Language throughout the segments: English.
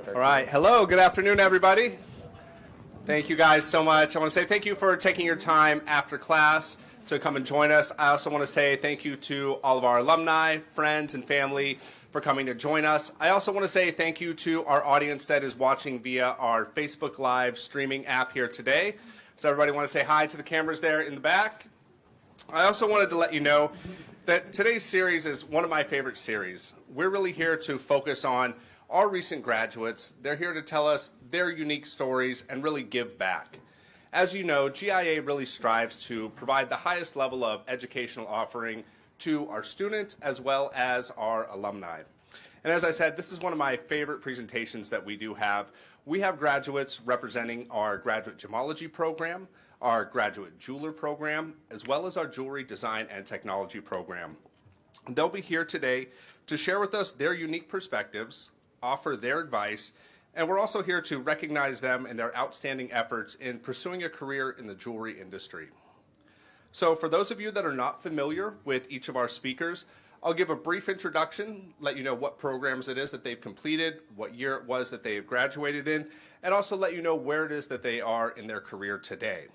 All right. Hello. Good afternoon, everybody. Thank you guys so much. I want to say thank you for taking your time after class to come and join us. I also want to say thank you to all of our alumni, friends, and family for coming to join us. I also want to say thank you to our audience that is watching via our Facebook Live streaming app here today. So everybody want to say hi to the cameras there in the back. I also wanted to let you know that today's series is one of my favorite series. We're really here to focus on our recent graduates. They're here to tell us their unique stories and really give back. As you know, GIA really strives to provide the highest level of educational offering to our students as well as our alumni. And as I said, this is one of my favorite presentations that we do have. We have graduates representing our graduate gemology program, our graduate jeweler program, as well as our jewelry design and technology program. They'll be here today to share with us their unique perspectives, offer their advice, and we're also here to recognize them and their outstanding efforts in pursuing a career in the jewelry industry. So for those of you that are not familiar with each of our speakers, I'll give a brief introduction, let you know what programs it is that they've completed, what year it was that they have graduated in, and also let you know where it is that they are in their career today.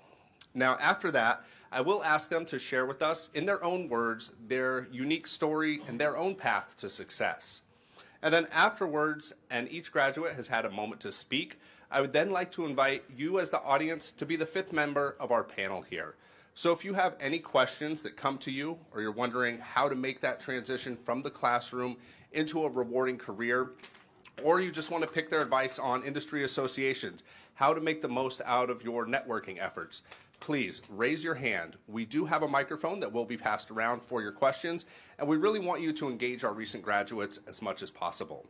Now, after that, I will ask them to share with us, in their own words, their unique story and their own path to success. And then afterwards, and each graduate has had a moment to speak, I would then like to invite you as the audience to be the fifth member of our panel here. So if you have any questions that come to you, or you're wondering how to make that transition from the classroom into a rewarding career, or you just want to pick their advice on industry associations, how to make the most out of your networking efforts, please raise your hand. We do have a microphone that will be passed around for your questions, and we really want you to engage our recent graduates as much as possible.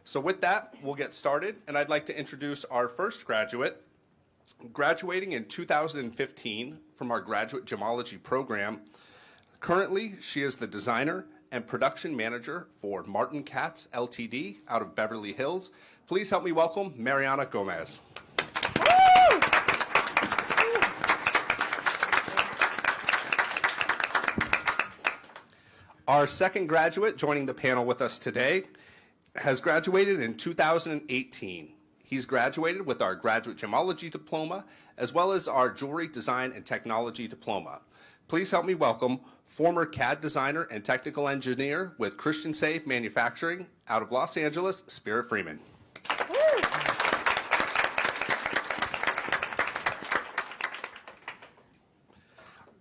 So with that, we'll get started, and I'd like to introduce our first graduate, graduating in 2015 from our graduate gemology program. Currently, she is the designer and production manager for Martin Katz Ltd. Out of Beverly Hills. Please help me welcome Mariana Gomez. Our second graduate joining the panel with us today has graduated in 2018. He's graduated with our graduate gemology diploma as well as our jewelry design and technology diploma. Please help me welcome former CAD designer and technical engineer with Kryszewski Manufacturing out of Los Angeles, Spirit Freeman.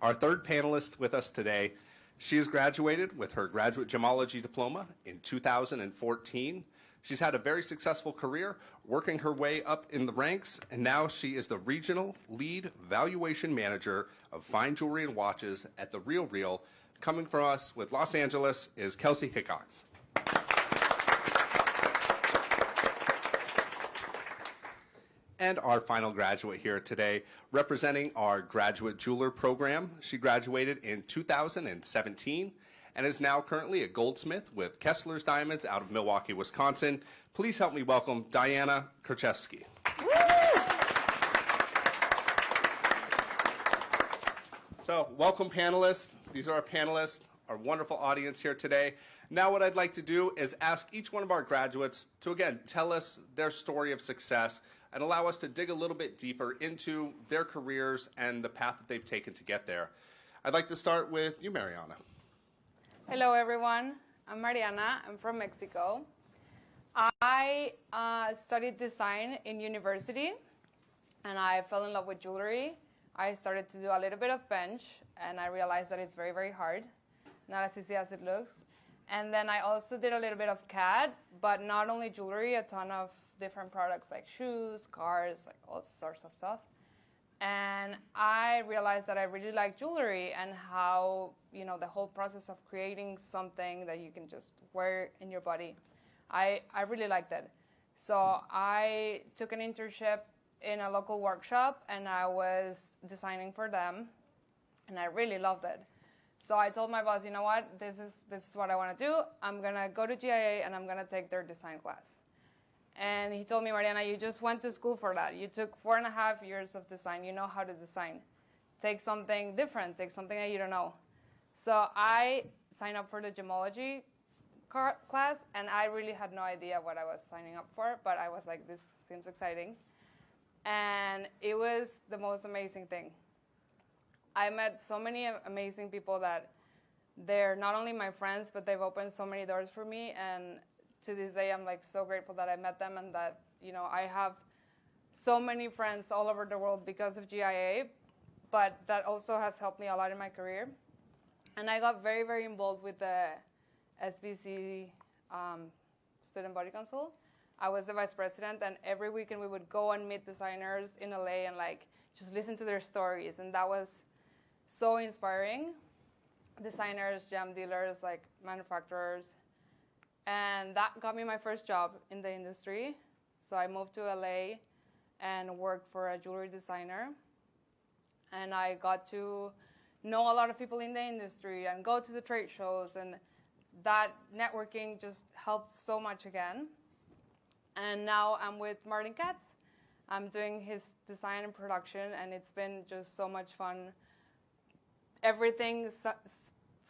Our third panelist with us today, she has graduated with her graduate gemology diploma in 2014. She's had a very successful career, working her way up in the ranks, and now she is the regional lead valuation manager of fine jewelry and watches at The Real Real. Coming from us with Los Angeles is Kelsey Hickox. And our final graduate here today, representing our graduate jeweler program. She graduated in 2017 and is now currently a goldsmith with Kessler's Diamonds out of Milwaukee, Wisconsin. Please help me welcome Diane Kryszewski. So welcome panelists. These are our panelists, our wonderful audience here today. Now what I'd like to do is ask each one of our graduates to, again, tell us their story of success and allow us to dig a little bit deeper into their careers and the path that they've taken to get there. I'd like to start with you, Mariana. Hello, everyone. I'm Mariana. I'm from Mexico. I studied design in university, and I fell in love with jewelry. I started to do a little bit of bench, and I realized that it's very, very hard, not as easy as it looks. And then I also did a little bit of CAD, but not only jewelry, a ton of different products like shoes, cars, like all sorts of stuff. And I realized that I really like jewelry and how, you know, the whole process of creating something that you can just wear in your body. I really liked it. So I took an internship in a local workshop and I was designing for them and I really loved it. So I told my boss, you know what, this is what I want to do. I'm going to go to GIA and I'm going to take their design class. And he told me, Mariana, you just went to school for that. You took 4.5 years of design. You know how to design. Take something different. Take something that you don't know. So I signed up for the gemology class, and I really had no idea what I was signing up for, but I was like, this seems exciting. And it was the most amazing thing. I met so many amazing people that they're not only my friends, but they've opened so many doors for me. And to this day, I'm like so grateful that I met them and that, you know, I have so many friends all over the world because of GIA, but that also has helped me a lot in my career. And I got very, very involved with the SBC Student Body Council. I was the vice president, and every weekend we would go and meet designers in LA and like just listen to their stories, and that was so inspiring. Designers, gem dealers, like manufacturers, and that got me my first job in the industry. So I moved to LA and worked for a jewelry designer, and I got to know a lot of people in the industry and go to the trade shows, and that networking just helped so much again. And now I'm with Martin Katz. I'm doing his design and production, and it's been just so much fun. Everything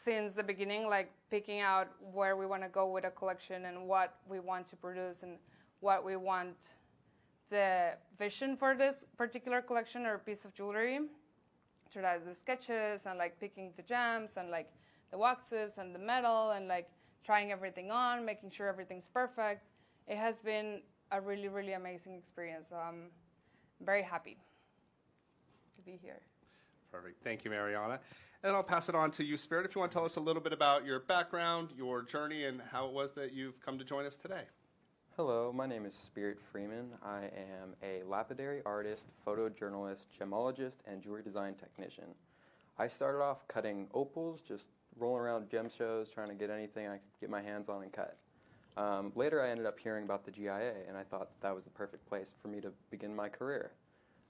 since the beginning, like picking out where we want to go with a collection and what we want to produce and what we want the vision for this particular collection or piece of jewelry. To write the sketches and like picking the gems and like the waxes and the metal and like trying everything on, making sure everything's perfect. It has been a really, really amazing experience. So I'm very happy to be here. Perfect. Thank you, Mariana. And I'll pass it on to you, Spirit, if you want to tell us a little bit about your background, your journey, and how it was that you've come to join us today. Hello, my name is Spirit Freeman. I am a lapidary artist, photojournalist, gemologist, and jewelry design technician. I started off cutting opals, just rolling around gem shows, trying to get anything I could get my hands on and cut. Later, I ended up hearing about the GIA, and I thought that was the perfect place for me to begin my career.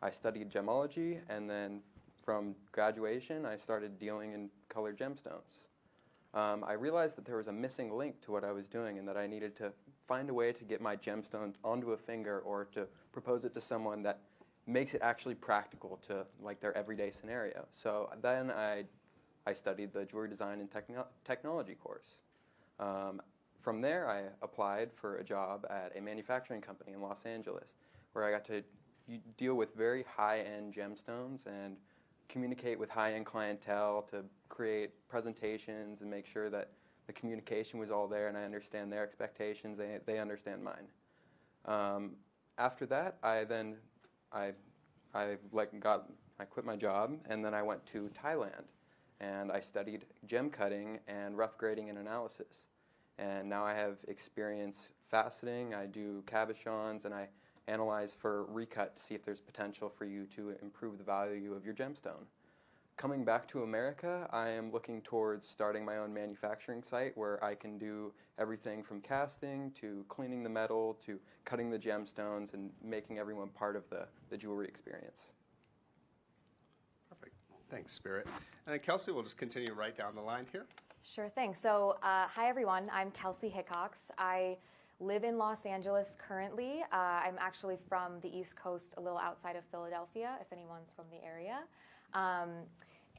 I studied gemology, and then from graduation, I started dealing in colored gemstones. I realized that there was a missing link to what I was doing and that I needed to find a way to get my gemstones onto a finger or to propose it to someone that makes it actually practical to like their everyday scenario. So then I studied the jewelry design and technology course. From there, I applied for a job at a manufacturing company in Los Angeles, where I got to deal with very high-end gemstones and communicate with high-end clientele to create presentations and make sure that the communication was all there and I understand their expectations and they understand mine. After that, I quit my job and then I went to Thailand and I studied gem cutting and rough grading and analysis. And now I have experience faceting, I do cabochons, and I analyze for recut to see if there's potential for you to improve the value of your gemstone. Coming back to America, I am looking towards starting my own manufacturing site where I can do everything from casting to cleaning the metal to cutting the gemstones and making everyone part of the jewelry experience. Perfect. Thanks, Spirit. And then Kelsey, we'll just continue right down the line here. Sure thing. So, hi everyone. I'm Kelsey Hickox. I live in Los Angeles currently. I'm actually from the East Coast, a little outside of Philadelphia, if anyone's from the area.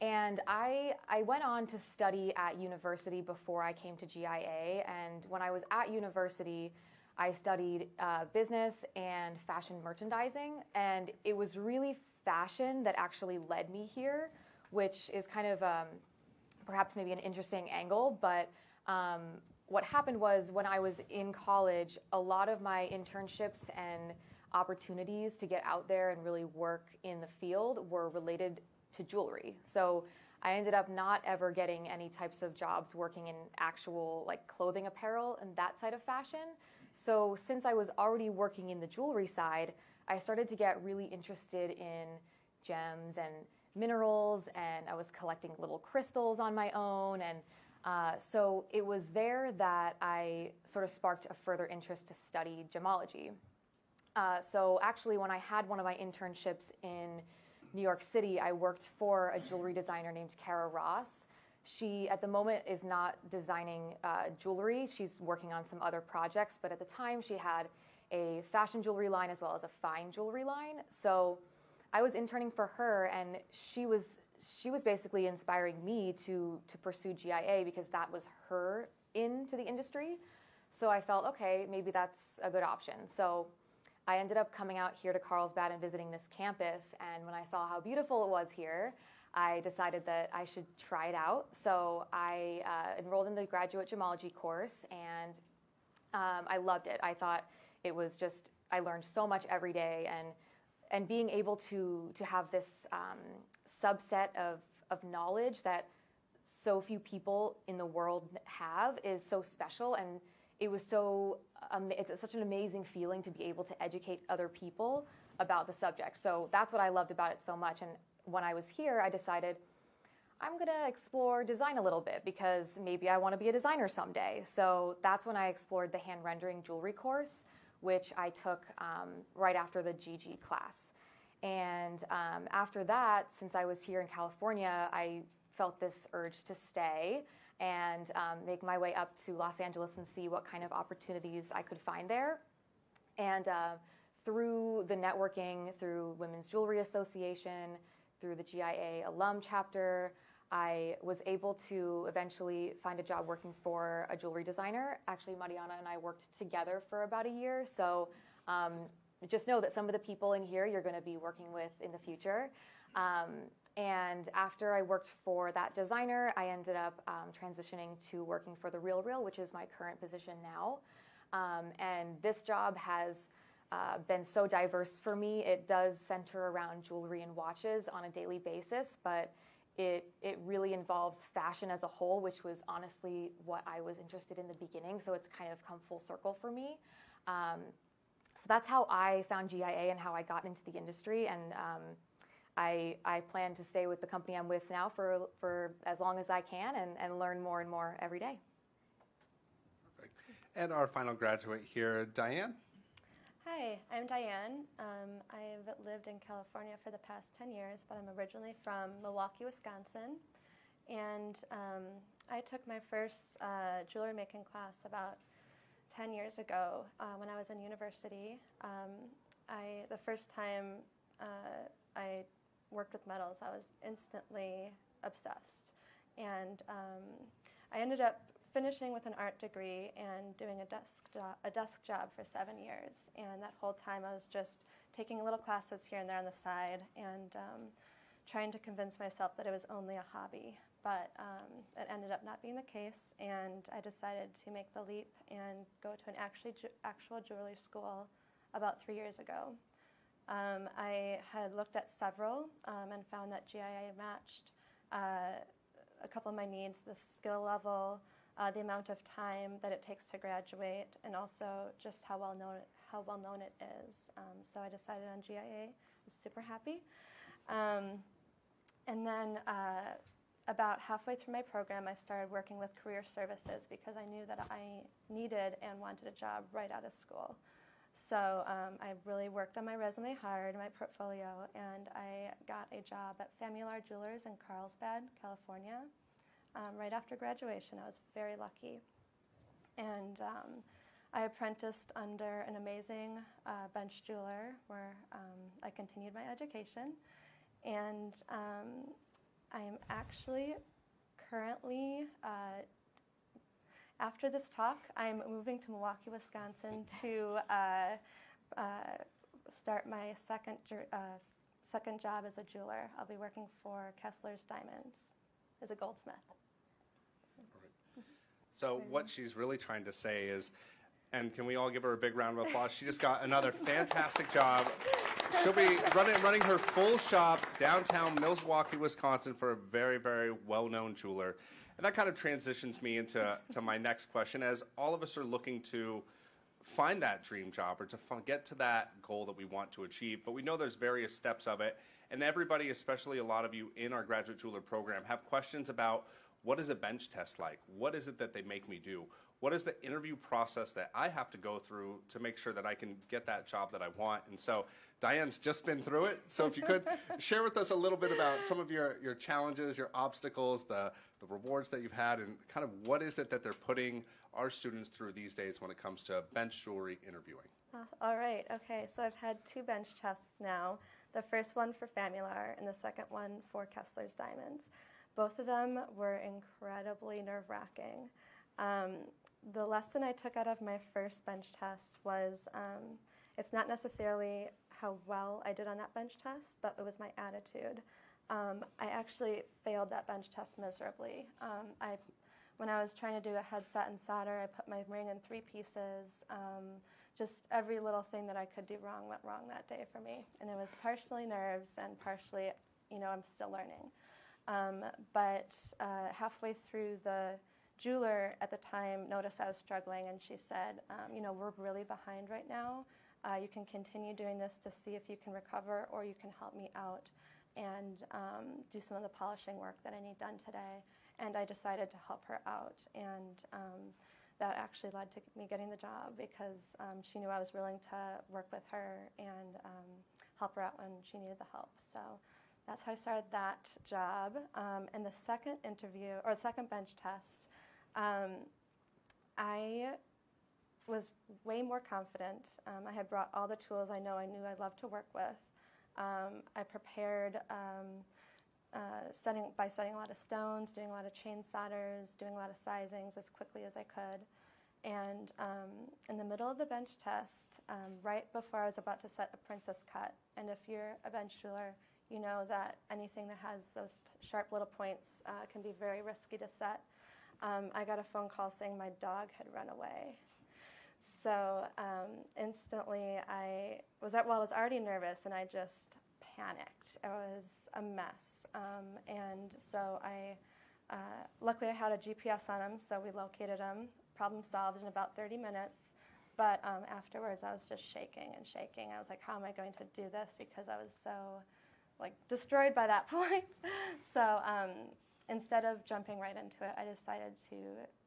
And I went on to study at university before I came to GIA. And when I was at university, I studied business and fashion merchandising. And it was really fashion that actually led me here, which is kind of perhaps maybe an interesting angle. But what happened was when I was in college, a lot of my internships and opportunities to get out there and really work in the field were related to jewelry. So I ended up not ever getting any types of jobs working in actual like clothing apparel and that side of fashion. So since I was already working in the jewelry side, I started to get really interested in gems and minerals, and I was collecting little crystals on my own. And so it was there that I sort of sparked a further interest to study gemology. So actually, when I had one of my internships in New York City, I worked for a jewelry designer named Kara Ross. She, at the moment, is not designing jewelry. She's working on some other projects, but at the time, she had a fashion jewelry line as well as a fine jewelry line. So I was interning for her, and she was basically inspiring me to pursue GIA because that was her into the industry. So I felt, okay, maybe that's a good option. So I ended up coming out here to Carlsbad and visiting this campus. And when I saw how beautiful it was here, I decided that I should try it out. So I enrolled in the graduate gemology course, and I loved it. I thought it was just, I learned so much every day, and being able to have this subset of knowledge that so few people in the world have is so special. And it was it's such an amazing feeling to be able to educate other people about the subject. So that's what I loved about it so much. And when I was here, I decided I'm going to explore design a little bit because maybe I want to be a designer someday. So that's when I explored the hand rendering jewelry course, which I took right after the GG class. And after that, since I was here in California, I felt this urge to stay and make my way up to Los Angeles and see what kind of opportunities I could find there. And through the networking, through Women's Jewelry Association, through the GIA Alum chapter, I was able to eventually find a job working for a jewelry designer. Actually, Mariana and I worked together for about a year. So just know that some of the people in here you're going to be working with in the future. And after I worked for that designer, I ended up transitioning to working for The Real Real, which is my current position now. And this job has been so diverse for me. It does center around jewelry and watches on a daily basis, but it really involves fashion as a whole, which was honestly what I was interested in the beginning. So it's kind of come full circle for me. So that's how I found GIA and how I got into the industry. And I plan to stay with the company I'm with now for as long as I can and learn more and more every day. Perfect. And our final graduate here, Diane. Hi, I'm Diane. I've lived in California for the past 10 years, but I'm originally from Milwaukee, Wisconsin. And I took my first jewelry making class about 10 years ago when I was in university. The first time I worked with metals, I was instantly obsessed. And I ended up finishing with an art degree and doing a desk job for 7 years. And that whole time I was just taking little classes here and there on the side and trying to convince myself that it was only a hobby. But it ended up not being the case, and I decided to make the leap and go to an actual jewelry school about 3 years ago. I had looked at several and found that GIA matched a couple of my needs, the skill level, the amount of time that it takes to graduate, and also just how well known it is. So I decided on GIA. I'm super happy. And then about halfway through my program, I started working with career services because I knew that I needed and wanted a job right out of school. So I really worked on my resume hard, my portfolio, and I got a job at Family Jewelers in Carlsbad, California. Right after graduation, I was very lucky. And I apprenticed under an amazing bench jeweler where I continued my education. And I'm actually currently, after this talk, I'm moving to Milwaukee, Wisconsin to start my second job as a jeweler. I'll be working for Kessler's Diamonds as a goldsmith. So what she's really trying to say is, and can we all give her a big round of applause? She just got another fantastic job. She'll be running her full shop downtown Milwaukee, Wisconsin for a very, very well-known jeweler. And that kind of transitions me into my next question, as all of us are looking to find that dream job or to get to that goal that we want to achieve. But we know there's various steps of it. And everybody, especially a lot of you in our graduate jeweler program, have questions about what is a bench test like? What is it that they make me do? What is the interview process that I have to go through to make sure that I can get that job that I want? And so Diane's just been through it. So if you could share with us a little bit about some of your challenges, your obstacles, the rewards that you've had, and kind of what is it that they're putting our students through these days when it comes to bench jewelry interviewing? All right. Okay. So I've had 2 bench tests now. The first one for Family and the second one for Kessler's Diamonds. Both of them were incredibly nerve-wracking. The lesson I took out of my first bench test was it's not necessarily how well I did on that bench test, but it was my attitude. I actually failed that bench test miserably. When I was trying to do a headset and solder, I put my ring in 3 pieces. Just every little thing that I could do wrong went wrong that day for me. And it was partially nerves and partially, I'm still learning. But halfway through, the jeweler at the time noticed I was struggling, and she said, we're really behind right now. You can continue doing this to see if you can recover, or you can help me out and do some of the polishing work that I need done today. And I decided to help her out, and that actually led to me getting the job because she knew I was willing to work with her and help her out when she needed the help. So that's how I started that job. And the second interview, or the second bench test, I was way more confident. I had brought all the tools I knew I'd love to work with. I prepared by setting a lot of stones, doing a lot of chain solders, doing a lot of sizings as quickly as I could. And in the middle of the bench test, right before I was about to set a princess cut, and if you're a bench jeweler, you know that anything that has those sharp little points can be very risky to set. I got a phone call saying my dog had run away. So instantly I was already nervous, and I just panicked. It was a mess. And so luckily I had a GPS on him, so we located him. Problem solved in about 30 minutes. But afterwards I was just shaking and shaking. I was like, how am I going to do this? Because I was so destroyed by that point. So instead of jumping right into it, I decided to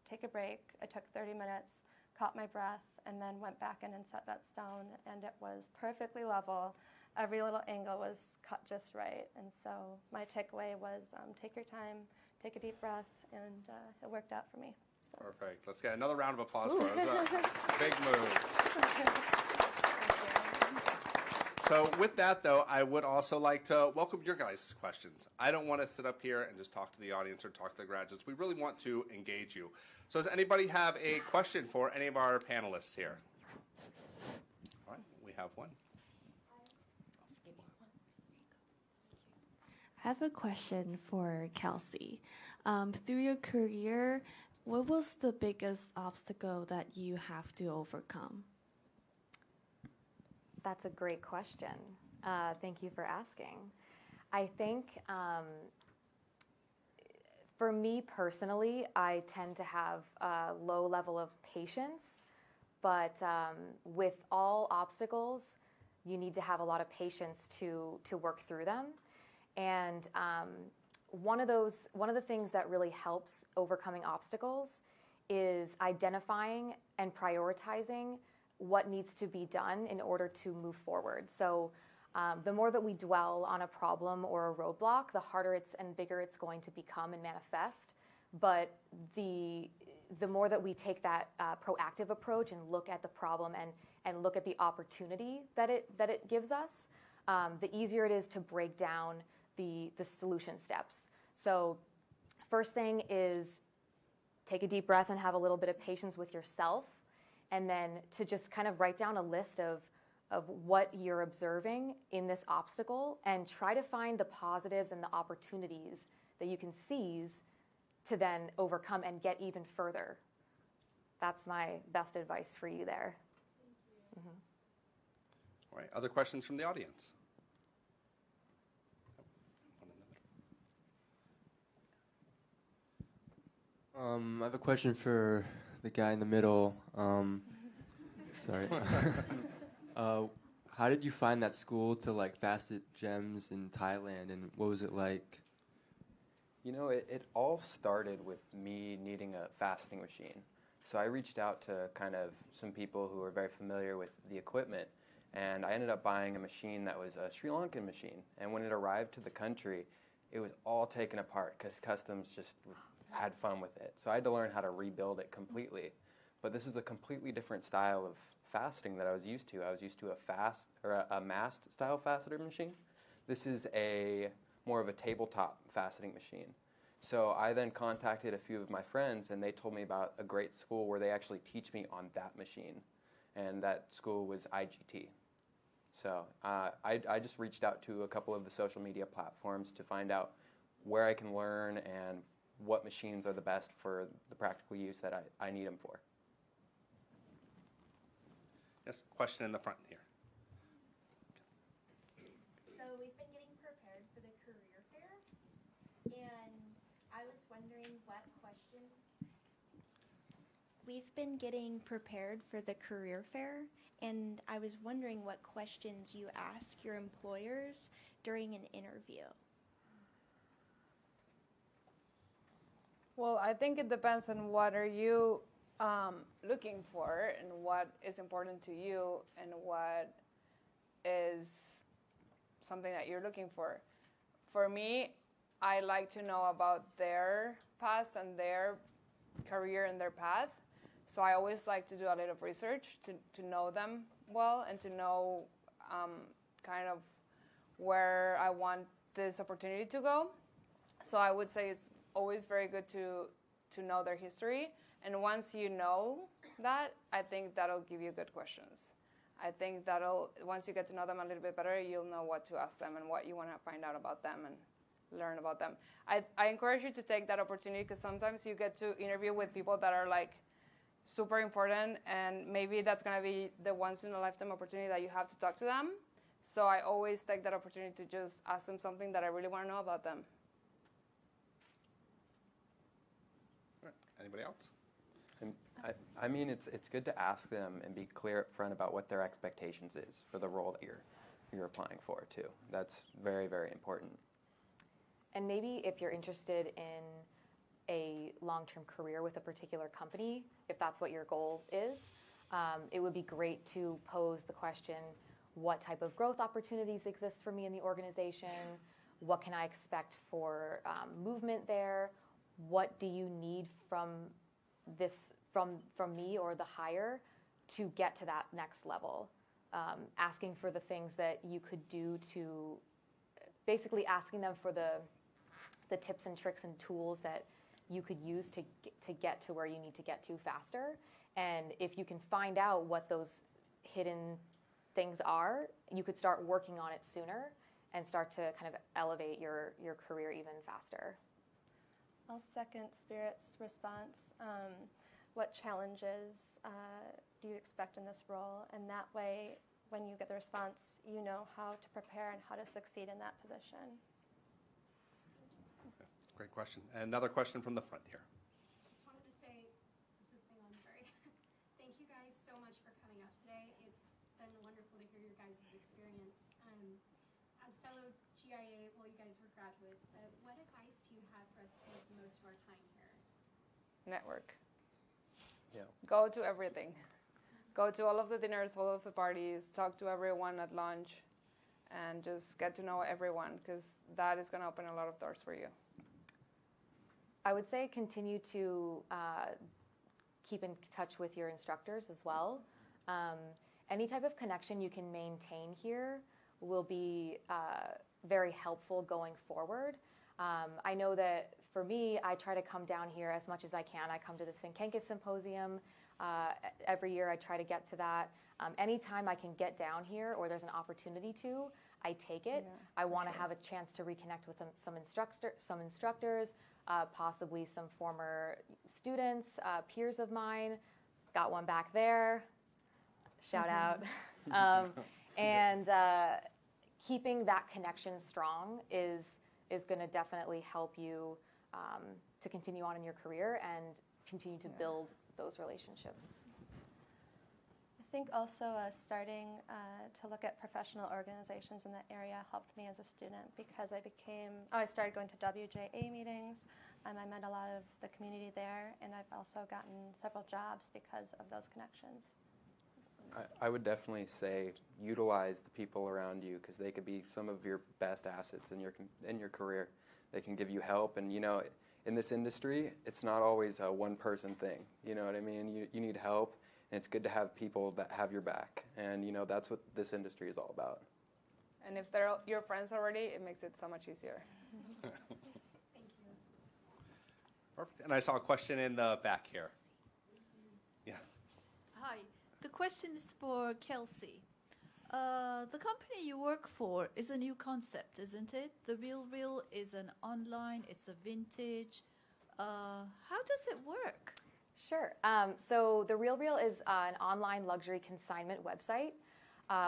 take a break. I took 30 minutes, caught my breath, and then went back in and set that stone, and it was perfectly level. Every little angle was cut just right, and so my takeaway was take your time, take a deep breath, and it worked out for me. So. Perfect. Let's get another round of applause for us. Big move. So with that, though, I would also like to welcome your guys' questions. I don't want to sit up here and just talk to the audience or talk to the graduates. We really want to engage you. So does anybody have a question for any of our panelists here? All right, we have one. I have a question for Kelsey. Through your career, what was the biggest obstacle that you have to overcome? That's a great question. Thank you for asking. I think for me personally, I tend to have a low level of patience, but with all obstacles, you need to have a lot of patience to work through them. And one of the things that really helps overcoming obstacles is identifying and prioritizing what needs to be done in order to move forward. So the more that we dwell on a problem or a roadblock, the harder and bigger it's going to become and manifest. But the more that we take that proactive approach and look at the problem and look at the opportunity that it gives us, the easier it is to break down the solution steps. So first thing is take a deep breath and have a little bit of patience with yourself, and then to just kind of write down a list of what you're observing in this obstacle and try to find the positives and the opportunities that you can seize to then overcome and get even further. That's my best advice for you there. Mm-hmm. All right, other questions from the audience? I have a question for the guy in the middle. Sorry. How did you find that school to facet gems in Thailand, and what was it like? You know, it all started with me needing a faceting machine. So I reached out to kind of some people who were very familiar with the equipment, and I ended up buying a machine that was a Sri Lankan machine. And when it arrived to the country, it was all taken apart because customs just had fun with it. So I had to learn how to rebuild it completely. But this is a completely different style of faceting that I was used to. I was used to a mast style faceter machine. This is more of a tabletop faceting machine. So I then contacted a few of my friends, and they told me about a great school where they actually teach me on that machine, and that school was IGT. So I just reached out to a couple of the social media platforms to find out where I can learn and what machines are the best for the practical use that I need them for. Yes, question in the front here. So we've been getting prepared for the career fair, and I was wondering what questions. We've been getting prepared for the career fair, and I was wondering what questions you ask your employers during an interview. Well, I think it depends on what are you looking for and what is important to you and what is something that you're looking for. For me, I like to know about their past and their career and their path. So I always like to do a little research to know them well and to know kind of where I want this opportunity to go. So I would say it's always very good to know their history. And once you know that, I think that'll give you good questions. I think once you get to know them a little bit better, you'll know what to ask them and what you want to find out about them and learn about them. I encourage you to take that opportunity because sometimes you get to interview with people that are like super important, and maybe that's going to be the once in a lifetime opportunity that you have to talk to them. So I always take that opportunity to just ask them something that I really want to know about them. All right. Anybody else? And I mean, it's good to ask them and be clear up front about what their expectations is for the role that you're applying for too. That's very, very important. And maybe if you're interested in a long-term career with a particular company, if that's what your goal is, it would be great to pose the question, what type of growth opportunities exist for me in the organization? What can I expect for movement there? What do you need from me or the hire to get to that next level? Asking for the things that you could do to, basically asking them for the tips and tricks and tools that you could use to get to where you need to get to faster. And if you can find out what those hidden things are, you could start working on it sooner and start to kind of elevate your career even faster. I'll second Spirit's response. What challenges do you expect in this role? And that way, when you get the response, you know how to prepare and how to succeed in that position. Okay. Great question. And another question from the front here. Just wanted to say, is this thing on? Sorry. Thank you guys so much for coming out today. It's been wonderful to hear your guys' experience. As fellow GIA, well, you guys were graduates, but what advice do you have for us to make the most of our time here? Network. Yeah. Go to everything. Go to all of the dinners, all of the parties, talk to everyone at lunch, and just get to know everyone because that is going to open a lot of doors for you. I would say continue to keep in touch with your instructors as well. Any type of connection you can maintain here will be very helpful going forward. I know that for me, I try to come down here as much as I can. I come to the Sinkenka Symposium. Every year I try to get to that. Anytime I can get down here or there's an opportunity to, I take it. Yeah, I want to have a chance to reconnect with some instructors, possibly some former students, peers of mine. Got one back there. Shout out. And keeping that connection strong is going to definitely help you to continue on in your career and continue to build those relationships. I think also starting to look at professional organizations in that area helped me as a student because I started going to WJA meetings. I met a lot of the community there, and I've also gotten several jobs because of those connections. I would definitely say utilize the people around you because they could be some of your best assets in your career. They can give you help, and in this industry, it's not always a one-person thing. You know what I mean? You need help, and it's good to have people that have your back, and that's what this industry is all about. And if they're your friends already, it makes it so much easier. Thank you. Perfect. And I saw a question in the back here. Yeah. Hi. The question is for Kelsey. The company you work for is a new concept, isn't it? The Real is an online, it's a vintage. How does it work? Sure. So the Real is an online luxury consignment website.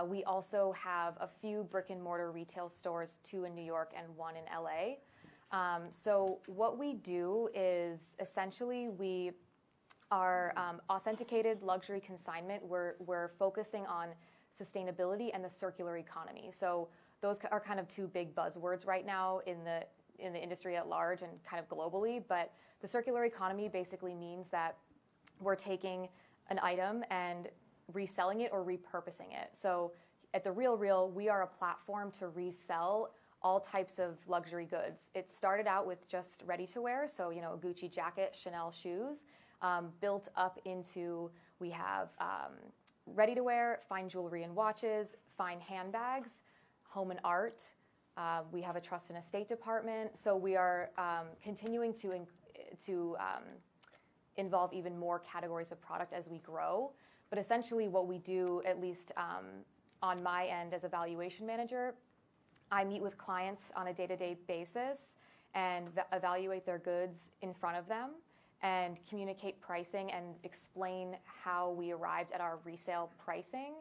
We also have a few brick and mortar retail stores, 2 in New York and 1 in LA. So what we do is essentially we are authenticated luxury consignment. We're focusing on sustainability and the circular economy. So those are kind of 2 big buzzwords right now in the industry at large and kind of globally. But the circular economy basically means that we're taking an item and reselling it or repurposing it. So at the Real, we are a platform to resell all types of luxury goods. It started out with just ready to wear, so a Gucci jacket, Chanel shoes, built up into we have ready to wear, fine jewelry and watches, fine handbags, home and art. We have a trust and estate department. So we are continuing to involve even more categories of product as we grow. But essentially what we do, at least on my end as a valuation manager, I meet with clients on a day-to-day basis and evaluate their goods in front of them and communicate pricing and explain how we arrived at our resale pricing.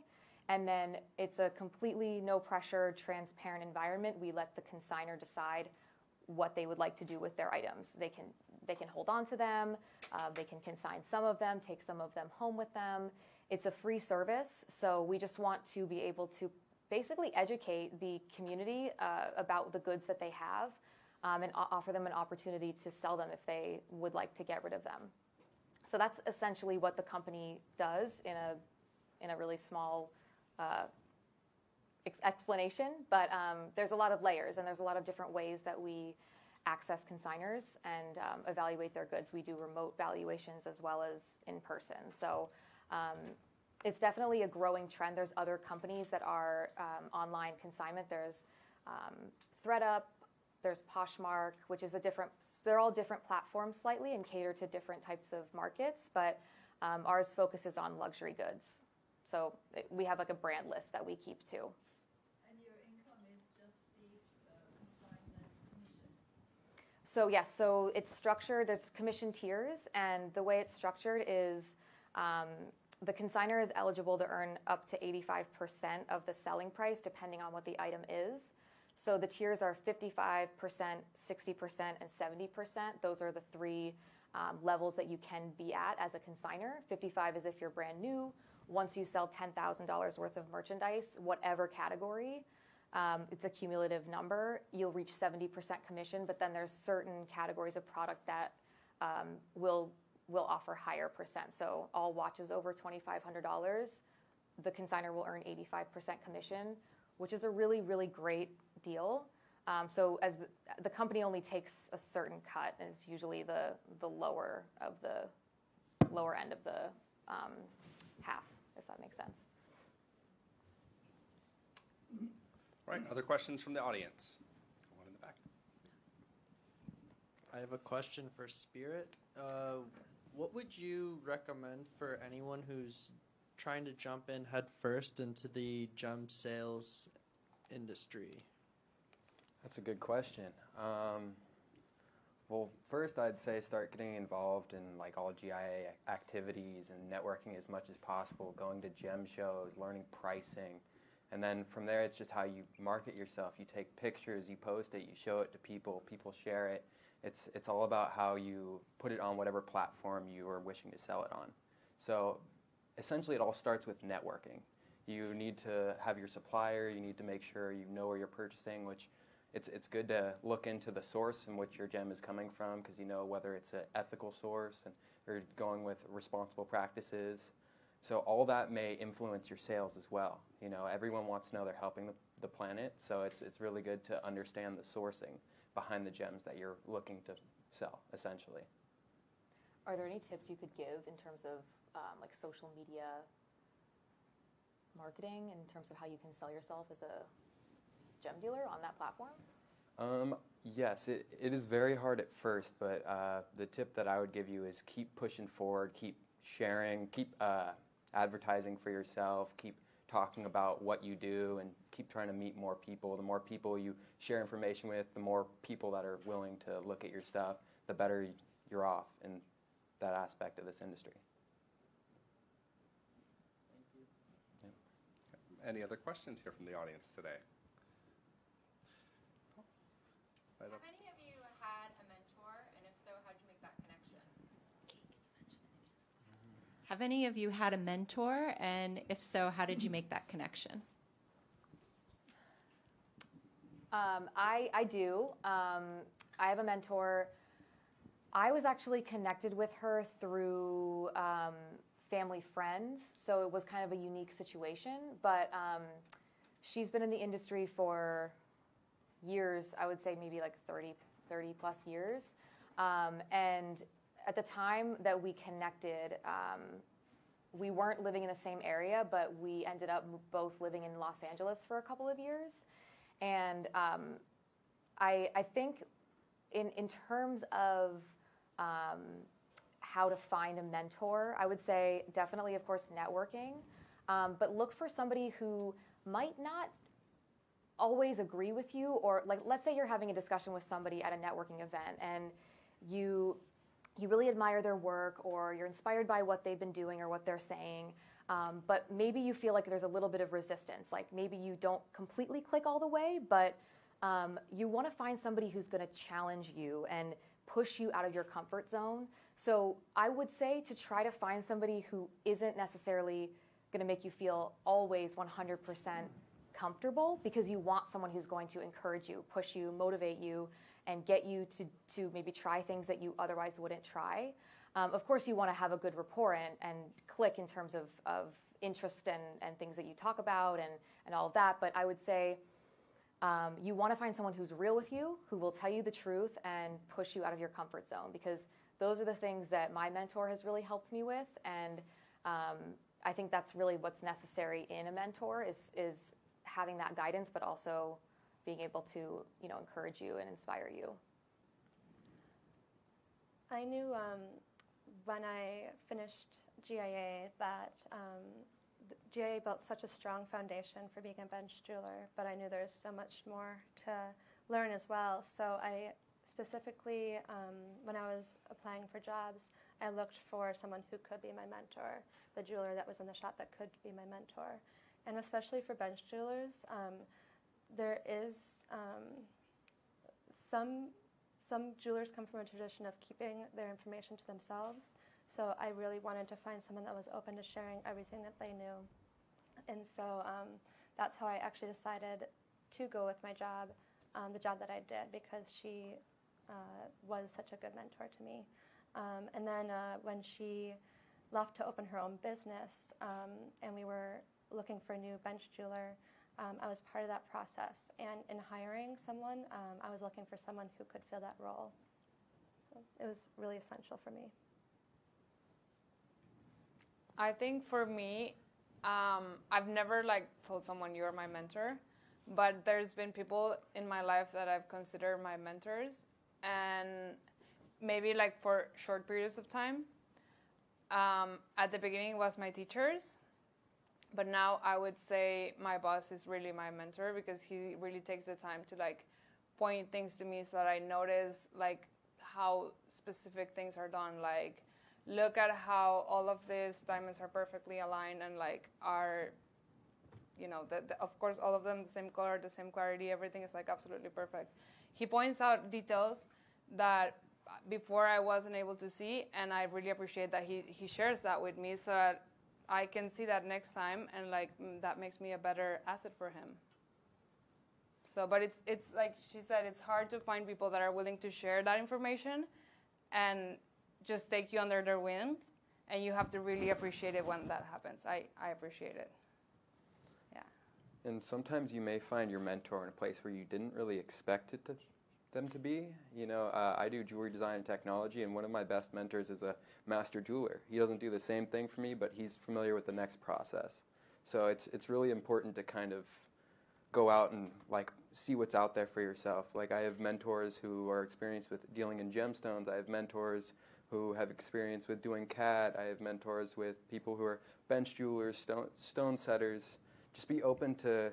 And then it's a completely no pressure, transparent environment. We let the consignor decide what they would like to do with their items. They can hold on to them. They can consign some of them, take some of them home with them. It's a free service, so we just want to be able to basically educate the community about the goods that they have and offer them an opportunity to sell them if they would like to get rid of them. So that's essentially what the company does in a really small explanation, but there's a lot of layers and there's a lot of different ways that we access consignors and evaluate their goods. We do remote valuations as well as in person. So it's definitely a growing trend. There's other companies that are online consignment. There's ThreadUp, there's Poshmark, which is they're all different platforms slightly and cater to different types of markets, but ours focuses on luxury goods. So we have like a brand list that we keep too. And your income is just the consignment commission? So yes, so it's structured, there's commission tiers, and the way it's structured is the consignor is eligible to earn up to 85% of the selling price depending on what the item is. So the tiers are 55%, 60%, and 70%. Those are the 3 levels that you can be at as a consignor. 55 is if you're brand new. Once you sell $10,000 worth of merchandise, whatever category, it's a cumulative number, you'll reach 70% commission, but then there's certain categories of product that will offer higher percent. So all watches over $2,500, the consignor will earn 85% commission, which is a really, really great deal. So as the company only takes a certain cut, and it's usually the lower end of the half, if that makes sense. All right, other questions from the audience? One in the back. I have a question for Spirit. What would you recommend for anyone who's trying to jump in head first into the gem sales industry? That's a good question. Well, first I'd say start getting involved in like all GIA activities and networking as much as possible, going to gem shows, learning pricing. And then from there, it's just how you market yourself. You take pictures, you post it, you show it to people, people share it. It's all about how you put it on whatever platform you are wishing to sell it on. So essentially it all starts with networking. You need to have your supplier, you need to make sure you know where you're purchasing, which it's good to look into the source in which your gem is coming from because you know whether it's an ethical source and or going with responsible practices. So all that may influence your sales as well. You know, everyone wants to know they're helping the planet, so it's really good to understand the sourcing behind the gems that you're looking to sell, essentially. Are there any tips you could give in terms of like social media marketing, in terms of how you can sell yourself as a gem dealer on that platform? Yes, it is very hard at first, but the tip that I would give you is keep pushing forward, keep sharing, keep advertising for yourself, keep talking about what you do, and keep trying to meet more people. The more people you share information with, the more people that are willing to look at your stuff, the better you're off in that aspect of this industry. Any other questions here from the audience today? Have any of you had a mentor, and if so, how did you make that connection? Have any of you had a mentor, and if so, how did you make that connection? I do. I have a mentor. I was actually connected with her through family friends, so it was kind of a unique situation. But she's been in the industry for years, I would say maybe like 30 plus years. And at the time that we connected, we weren't living in the same area, but we ended up both living in Los Angeles for a couple of years. And I think in terms of how to find a mentor, I would say definitely, of course, networking, but look for somebody who might not always agree with you, or like, let's say you're having a discussion with somebody at a networking event and you really admire their work, or you're inspired by what they've been doing or what they're saying, but maybe you feel like there's a little bit of resistance, like maybe you don't completely click all the way, but you want to find somebody who's going to challenge you and push you out of your comfort zone. So I would say to try to find somebody who isn't necessarily going to make you feel always 100% comfortable, because you want someone who's going to encourage you, push you, motivate you, and get you to maybe try things that you otherwise wouldn't try. Of course, you want to have a good rapport and click in terms of interest and things that you talk about and all of that. But I would say you want to find someone who's real with you, who will tell you the truth and push you out of your comfort zone, because those are the things that my mentor has really helped me with. And I think that's really what's necessary in a mentor is having that guidance, but also being able to, encourage you and inspire you. I knew when I finished GIA that GIA built such a strong foundation for being a bench jeweler, but I knew there was so much more to learn as well. So I specifically, when I was applying for jobs, I looked for someone who could be my mentor, the jeweler that was in the shop that could be my mentor. And especially for bench jewelers, there is some jewelers come from a tradition of keeping their information to themselves. So I really wanted to find someone that was open to sharing everything that they knew. And so that's how I actually decided to go with my job, the job that I did, because she was such a good mentor to me. And then when she left to open her own business, and we were looking for a new bench jeweler, I was part of that process. And in hiring someone, I was looking for someone who could fill that role. So it was really essential for me. I think for me, I've never told someone you're my mentor, but there's been people in my life that I've considered my mentors, and maybe for short periods of time. At the beginning it was my teachers, but now I would say my boss is really my mentor, because he really takes the time to point things to me so that I notice how specific things are done. Look at how all of these diamonds are perfectly aligned and are, of course, all of them the same color, the same clarity, everything is absolutely perfect. He points out details that before I wasn't able to see, and I really appreciate that he shares that with me so that I can see that next time, and that makes me a better asset for him. So, but it's like she said, it's hard to find people that are willing to share that information and just take you under their wing, and you have to really appreciate it when that happens. I appreciate it. Yeah. And sometimes you may find your mentor in a place where you didn't really expect them to be. I do jewelry design and technology, and one of my best mentors is a master jeweler. He doesn't do the same thing for me, but he's familiar with the next process. So it's really important to kind of go out and see what's out there for yourself. Like I have mentors who are experienced with dealing in gemstones. I have mentors who have experience with doing CAD. I have mentors with people who are bench jewelers, stone setters. Just be open to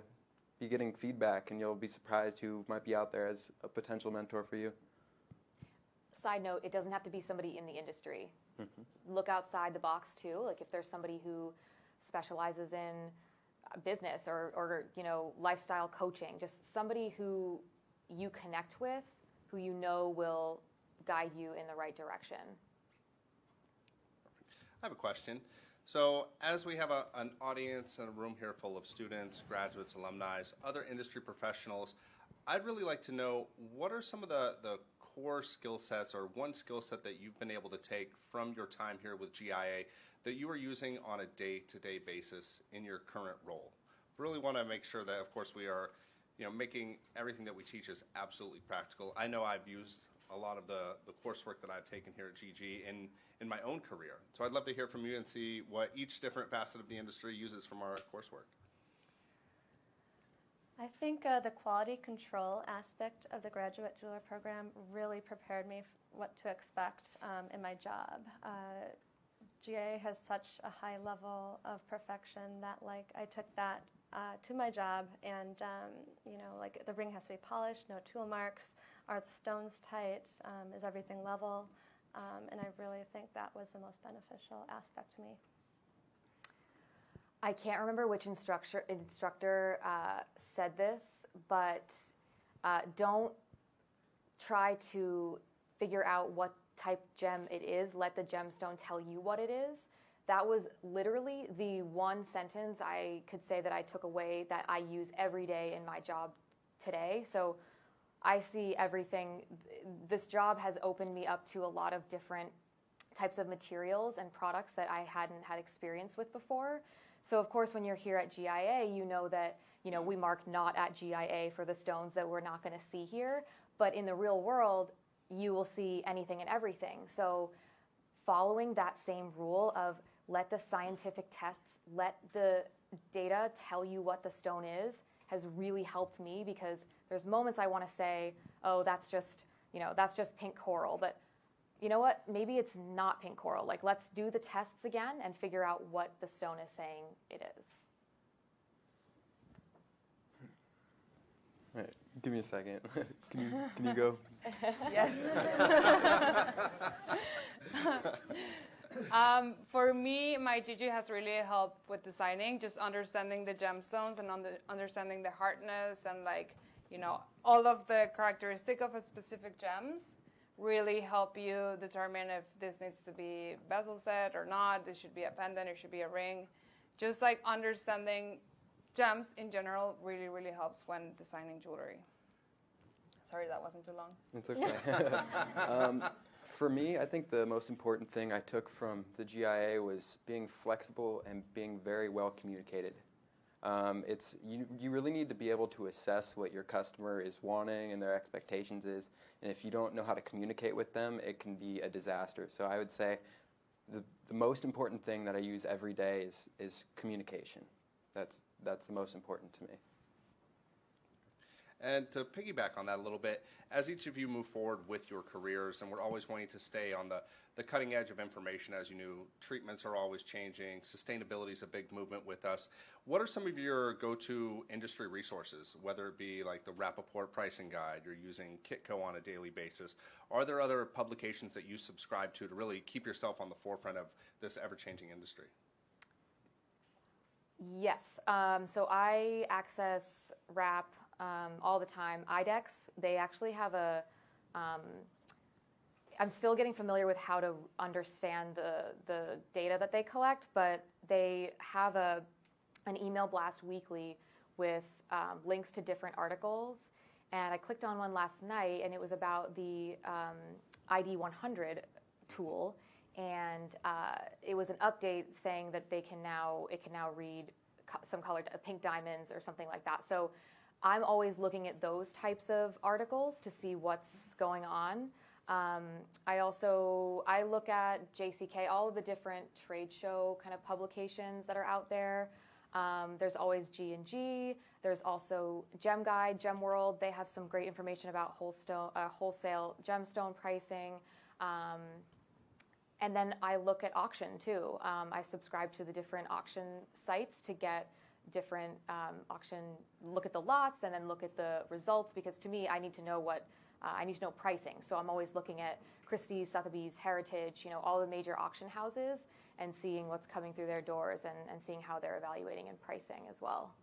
be getting feedback, and you'll be surprised who might be out there as a potential mentor for you. Side note, it doesn't have to be somebody in the industry. Look outside the box too. Like if there's somebody who specializes in business or you know, lifestyle coaching, just somebody who you connect with, who you know will guide you in the right direction. I have a question. So as we have an audience and a room here full of students, graduates, alumni, other industry professionals, I'd really like to know what are some of the core skill sets or one skill set that you've been able to take from your time here with GIA that you are using on a day-to-day basis in your current role. Really want to make sure that, of course, we are, you know, making everything that we teach is absolutely practical. I know I've used a lot of the coursework that I've taken here at GG in my own career. So I'd love to hear from you and see what each different facet of the industry uses from our coursework. I think the quality control aspect of the graduate jeweler program really prepared me what to expect in my job. GIA has such a high level of perfection that, like, I took that to my job, and you know, like the ring has to be polished, no tool marks, are the stones tight, is everything level, and I really think that was the most beneficial aspect to me. I can't remember which instructor said this, but don't try to figure out what type gem it is. Let the gemstone tell you what it is. That was literally the one sentence I could say that I took away that I use every day in my job today. So I see everything. This job has opened me up to a lot of different types of materials and products that I hadn't had experience with before. So of course, when you're here at GIA, you know that, you know, we mark not at GIA for the stones that we're not going to see here. But in the real world, you will see anything and everything. So following that same rule of let the scientific tests, let the data tell you what the stone is, has really helped me, because there's moments I want to say, oh, that's just, you know, that's just pink coral. But you know what? Maybe it's not pink coral. Like, let's do the tests again and figure out what the stone is saying it is. All right, give me a second. Can you go? Yes. For me, my GG has really helped with designing, just understanding the gemstones and understanding the hardness and, like, you know, all of the characteristic of a specific gems really help you determine if this needs to be bezel set or not. This should be a pendant, it should be a ring. Just like understanding gems in general really, really helps when designing jewelry. Sorry, that wasn't too long. It's okay. For me, I think the most important thing I took from the GIA was being flexible and being very well communicated. You really need to be able to assess what your customer is wanting and their expectations is, and if you don't know how to communicate with them, it can be a disaster. So I would say the most important thing that I use every day is communication. That's the most important to me. And to piggyback on that a little bit, as each of you move forward with your careers, and we're always wanting to stay on the cutting edge of information, as you know, treatments are always changing, sustainability is a big movement with us. What are some of your go-to industry resources, whether it be like the Rappaport pricing guide, you're using Kitco on a daily basis? Are there other publications that you subscribe to really keep yourself on the forefront of this ever-changing industry? Yes. So I access Rapp all the time. IDEX, they actually have a, I'm still getting familiar with how to understand the data that they collect, but they have an email blast weekly with links to different articles. And I clicked on one last night, and it was about the ID 100 tool. And it was an update saying that it can now read some colored pink diamonds or something like that. So I'm always looking at those types of articles to see what's going on. I look at JCK, all of the different trade show kind of publications that are out there. There's always G&G, There's also Gem Guide, Gem World. They have some great information about wholesale gemstone pricing. And then I look at auction too. I subscribe to the different auction sites to get different auction, look at the lots and then look at the results, because to me, I need to know pricing. So I'm always looking at Christie's, Sotheby's, Heritage, all the major auction houses, and seeing what's coming through their doors and seeing how they're evaluating and pricing as well.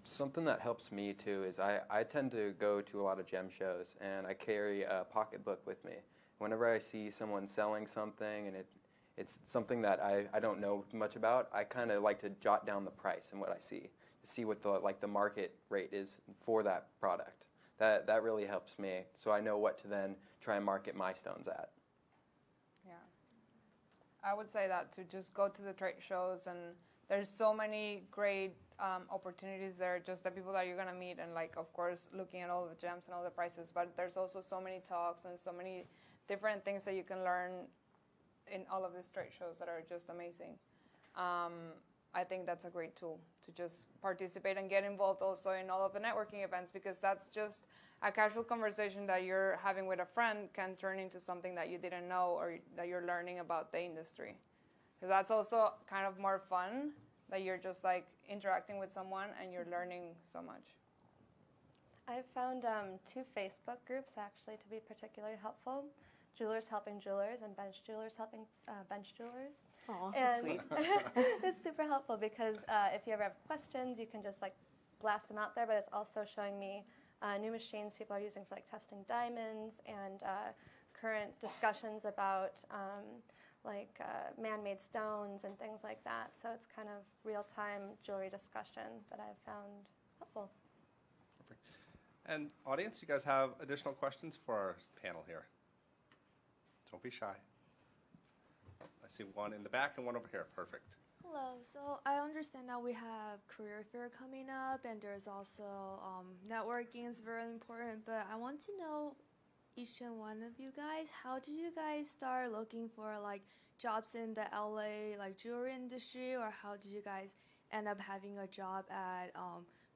Something that helps me too is I tend to go to a lot of gem shows, and I carry a pocketbook with me. Whenever I see someone selling something and it's something that I don't know much about, I kind of like to jot down the price and what I see what the market rate is for that product. That really helps me, so I know what to then try and market my stones at. Yeah, I would say that to just go to the trade shows, and there's so many great opportunities there, just the people that you're gonna meet, and of course looking at all the gems and all the prices, but there's also so many talks and so many different things that you can learn in all of these trade shows that are just amazing. I think that's a great tool to just participate and get involved also in all of the networking events, because that's just a casual conversation that you're having with a friend can turn into something that you didn't know, or that you're learning about the industry. Because that's also kind of more fun, that you're just interacting with someone and you're learning so much. I've found 2 Facebook groups actually to be particularly helpful. Jewelers Helping Jewelers and Bench Jewelers Helping Bench Jewelers. Oh, that's sweet. It's super helpful because if you ever have questions, you can just blast them out there, but it's also showing me new machines people are using for testing diamonds, and current discussions about man-made stones and things like that. So it's kind of real-time jewelry discussion that I've found helpful. Perfect. And audience, you guys have additional questions for our panel here? Don't be shy. I see one in the back and one over here. Perfect. Hello. So I understand that we have career fair coming up, and there's also networking is very important. But I want to know, each and one of you guys, how did you guys start looking for jobs in the LA jewelry industry, or how did you guys end up having a job at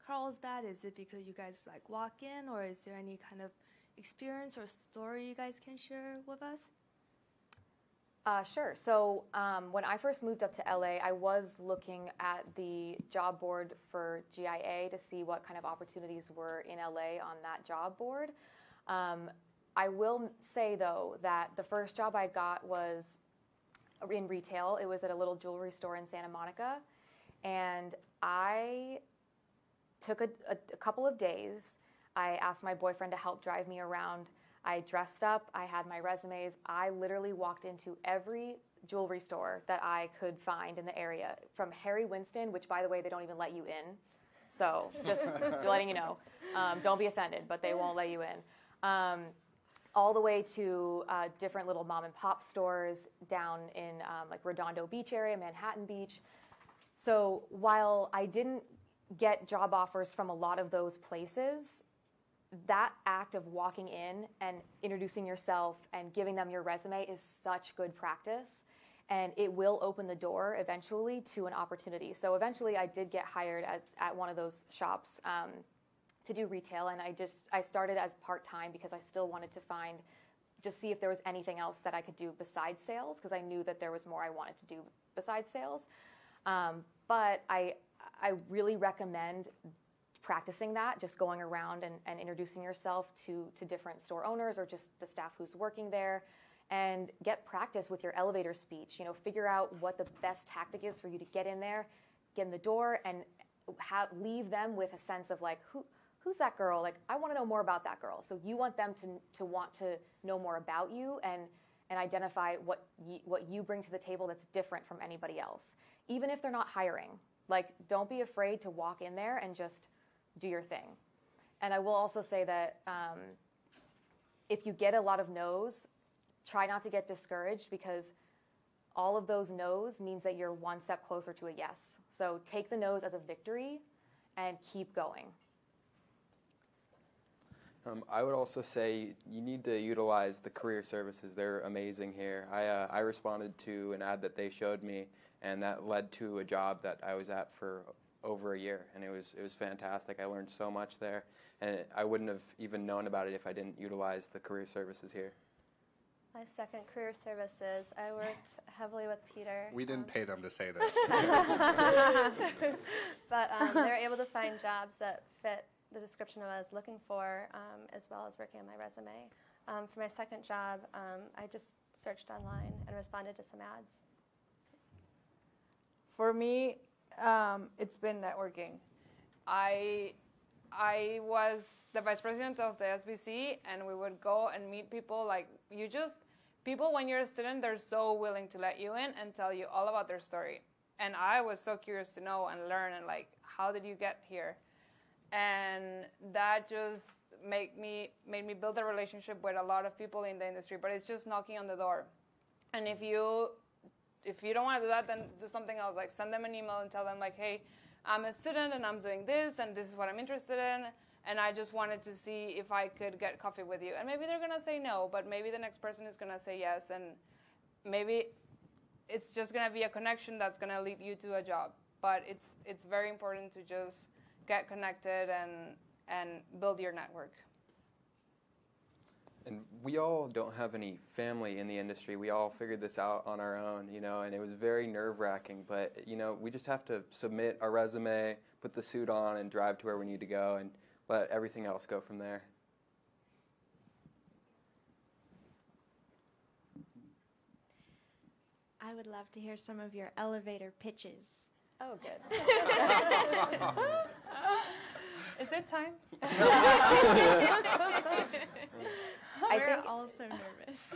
Carlsbad? Is it because you guys walk in, or is there any kind of experience or story you guys can share with us? Sure. So when I first moved up to LA, I was looking at the job board for GIA to see what kind of opportunities were in LA on that job board. I will say, though, that the first job I got was in retail. It was at a little jewelry store in Santa Monica. And I took a couple of days. I asked my boyfriend to help drive me around. I dressed up. I had my resumes. I literally walked into every jewelry store that I could find in the area, from Harry Winston, which, by the way, they don't even let you in. So just letting you know. Don't be offended, but they won't let you in. All the way to different little mom and pop stores down in Redondo Beach area, Manhattan Beach. So while I didn't get job offers from a lot of those places, that act of walking in and introducing yourself and giving them your resume is such good practice, and it will open the door eventually to an opportunity. So eventually I did get hired at one of those shops to do retail, and I started as part-time because I still wanted to see if there was anything else that I could do besides sales, because I knew that there was more I wanted to do besides sales. But I really recommend practicing that, just going around and introducing yourself to different store owners or just the staff who's working there, and get practice with your elevator speech. Figure out what the best tactic is for you to get in there, get in the door, and leave them with a sense of who's that girl? I want to know more about that girl. So you want them to want to know more about you and identify what you bring to the table that's different from anybody else, even if they're not hiring. Don't be afraid to walk in there and just do your thing. And I will also say that if you get a lot of no's, try not to get discouraged, because all of those no's means that you're one step closer to a yes. So take the no's as a victory and keep going. I would also say you need to utilize the career services. They're amazing here. I responded to an ad that they showed me, and that led to a job that I was at for over a year, and it was fantastic. I learned so much there, and I wouldn't have even known about it if I didn't utilize the career services here. My second career services, I worked heavily with Peter. We didn't pay them to say this. But they were able to find jobs that fit the description I was looking for, as well as working on my resume. For my second job, I just searched online and responded to some ads. For me, it's been networking. I was the vice president of the SBC, and we would go and meet people. Like, people, when you're a student, they're so willing to let you in and tell you all about their story. And I was so curious to know and learn, and like, how did you get here? And that just made me build a relationship with a lot of people in the industry. But it's just knocking on the door. And if you don't want to do that, then do something else. Like, send them an email and tell them, like, hey, I'm a student and I'm doing this and this is what I'm interested in, and I just wanted to see if I could get coffee with you. And maybe they're going to say no, but maybe the next person is going to say yes, and maybe it's just going to be a connection that's going to lead you to a job. But it's very important to just get connected and build your network. And we all don't have any family in the industry. We all figured this out on our own, and it was very nerve-wracking. But, we just have to submit our resume, put the suit on, and drive to where we need to go, and let everything else go from there. I would love to hear some of your elevator pitches. Oh, good. Is it time? We're all so nervous.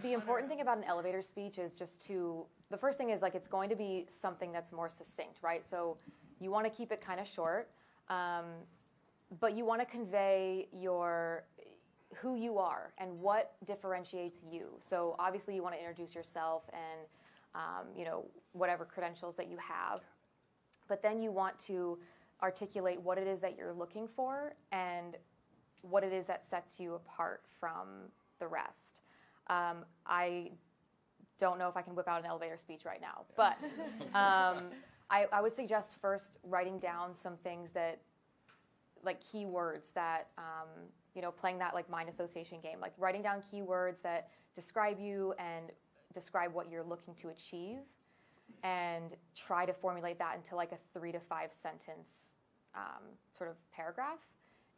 The important thing about an elevator speech is the first thing is, like, it's going to be something that's more succinct, right? So you want to keep it kind of short, but you want to convey who you are and what differentiates you. So obviously you want to introduce yourself and, whatever credentials that you have. But then you want to articulate what it is that you're looking for and what it is that sets you apart from the rest. I don't know if I can whip out an elevator speech right now, but I would suggest first writing down some things that, like keywords that, playing that like mind association game, like writing down keywords that describe you and describe what you're looking to achieve, and try to formulate that into like a 3 to 5 sentence sort of paragraph.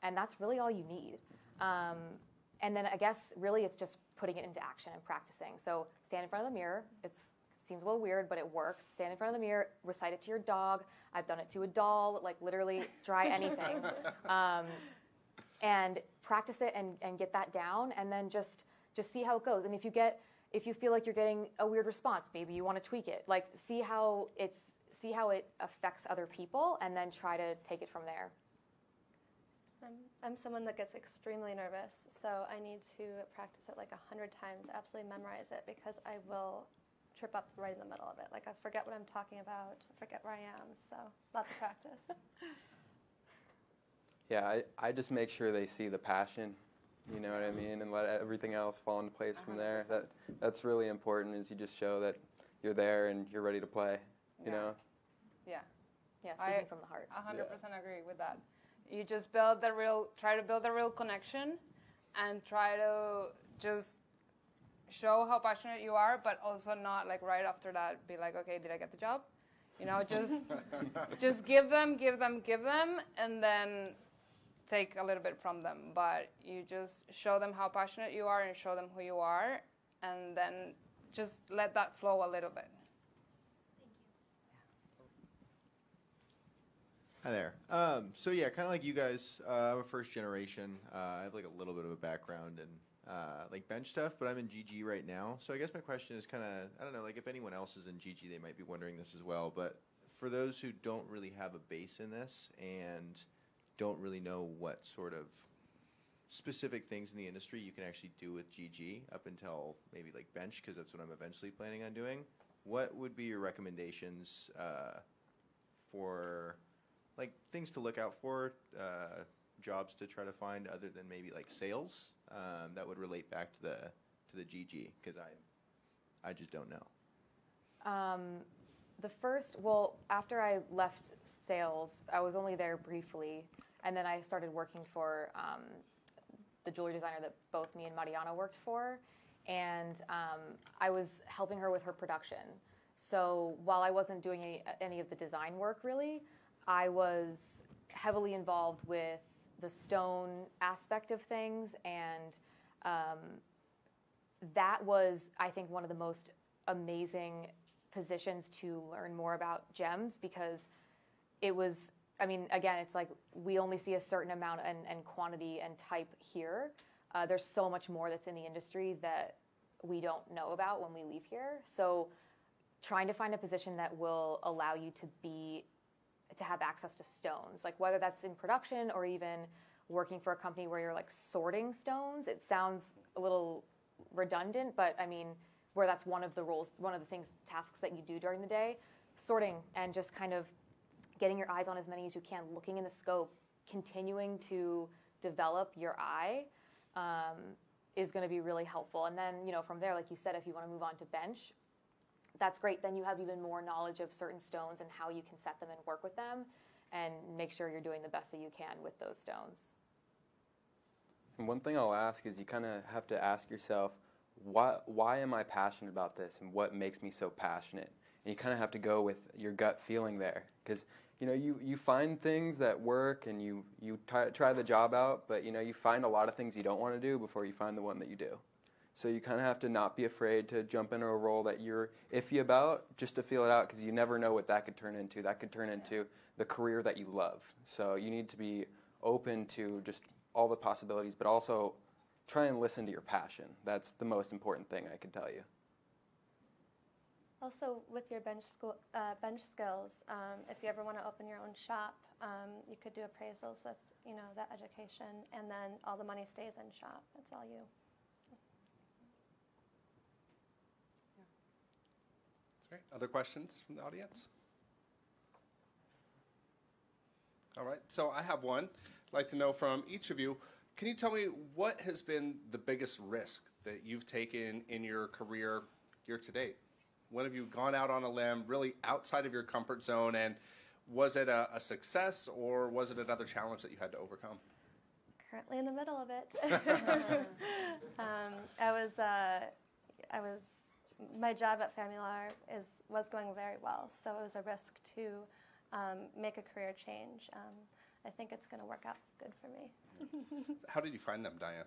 And that's really all you need. And then I guess really it's just putting it into action and practicing. So stand in front of the mirror. It seems a little weird, but it works. Stand in front of the mirror, recite it to your dog. I've done it to a doll, like literally try anything. And practice it and get that down, and then just see how it goes. And if you feel like you're getting a weird response, maybe you want to tweak it. Like see how it affects other people, and then try to take it from there. I'm someone that gets extremely nervous, so I need to practice it like 100 times, absolutely memorize it, because I will trip up right in the middle of it. Like I forget what I'm talking about, forget where I am, so lots of practice. Yeah, I just make sure they see the passion, you know what I mean, and let everything else fall into place from there. That's really important, is you just show that you're there and you're ready to play, you know? Yeah, speaking from the heart. 100% agree with that. You just try to build a real connection, and try to just show how passionate you are, but also not like right after that be like, okay, did I get the job? Just give them, and then take a little bit from them. But you just show them how passionate you are and show them who you are, and then just let that flow a little bit. Hi there. So yeah, kind of like you guys, I'm a first generation. I have like a little bit of a background in like bench stuff, but I'm in GG right now. So I guess my question is kind of, I don't know, like if anyone else is in GG, they might be wondering this as well. But for those who don't really have a base in this and don't really know what sort of specific things in the industry you can actually do with GG up until maybe like bench, because that's what I'm eventually planning on doing, what would be your recommendations for like things to look out for, jobs to try to find other than maybe like sales, that would relate back to the GG, because I just don't know. After I left sales, I was only there briefly, and then I started working for the jewelry designer that both me and Mariana worked for, and I was helping her with her production. So while I wasn't doing any of the design work really, I was heavily involved with the stone aspect of things, and that was, I think, one of the most amazing positions to learn more about gems, because it was, I mean, again, it's like we only see a certain amount and quantity and type here. There's so much more that's in the industry that we don't know about when we leave here. So trying to find a position that will allow you to have access to stones, like whether that's in production or even working for a company where you're like sorting stones. It sounds a little redundant, but I mean, where that's one of the roles, one of the tasks that you do during the day, sorting and just kind of getting your eyes on as many as you can, looking in the scope, continuing to develop your eye is going to be really helpful. And then, from there, like you said, if you want to move on to bench, that's great. Then you have even more knowledge of certain stones and how you can set them and work with them and make sure you're doing the best that you can with those stones. And one thing I'll ask is you kind of have to ask yourself, why am I passionate about this, and what makes me so passionate? And you kind of have to go with your gut feeling there, because you find things that work and you try the job out, but you find a lot of things you don't want to do before you find the one that you do. So you kind of have to not be afraid to jump into a role that you're iffy about, just to feel it out, because you never know what that could turn into. That could turn into the career that you love. So you need to be open to just all the possibilities, but also try and listen to your passion. That's the most important thing I can tell you. Also, with your bench skills, if you ever want to open your own shop, you could do appraisals with that education, and then all the money stays in shop. It's all you. That's great. Other questions from the audience? All right, so I have one. I'd like to know from each of you, can you tell me what has been the biggest risk that you've taken in your career year to date? When have you gone out on a limb really outside of your comfort zone, and was it a success or was it another challenge that you had to overcome? Currently in the middle of it. My job at Family was going very well, so it was a risk to make a career change. I think it's going to work out good for me. How did you find them, Diane?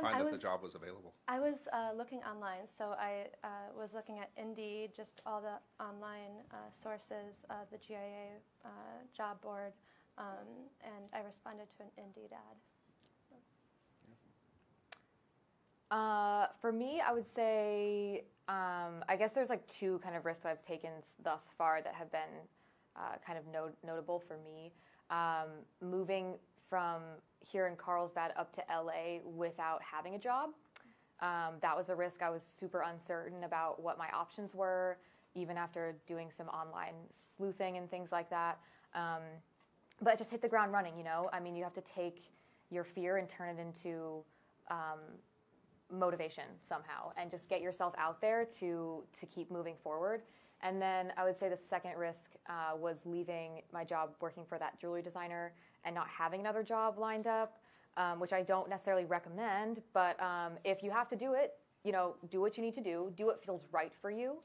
Find that the job was available? I was looking online, so I was looking at Indeed, just all the online sources, the GIA job board, and I responded to an Indeed ad. For me, I would say, I guess there's like two kind of risks I've taken thus far that have been kind of notable for me. Moving from here in Carlsbad up to LA without having a job. That was a risk. I was super uncertain about what my options were, even after doing some online sleuthing and things like that. But just hit the ground running, I mean, you have to take your fear and turn it into motivation somehow, and just get yourself out there to keep moving forward. And then I would say the second risk was leaving my job working for that jewelry designer and not having another job lined up, which I don't necessarily recommend. But if you have to do it, do what you need to do. Do what feels right for you.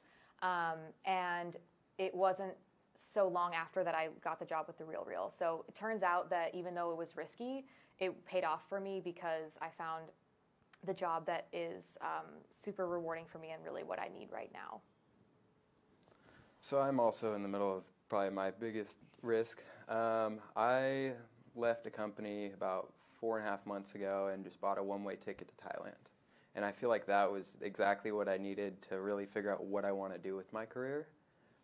And it wasn't so long after that I got the job with The RealReal. So it turns out that even though it was risky, it paid off for me, because I found the job that is super rewarding for me and really what I need right now. So I'm also in the middle of probably my biggest risk. I left a company about 4.5 months ago and just bought a one-way ticket to Thailand. And I feel like that was exactly what I needed to really figure out what I want to do with my career.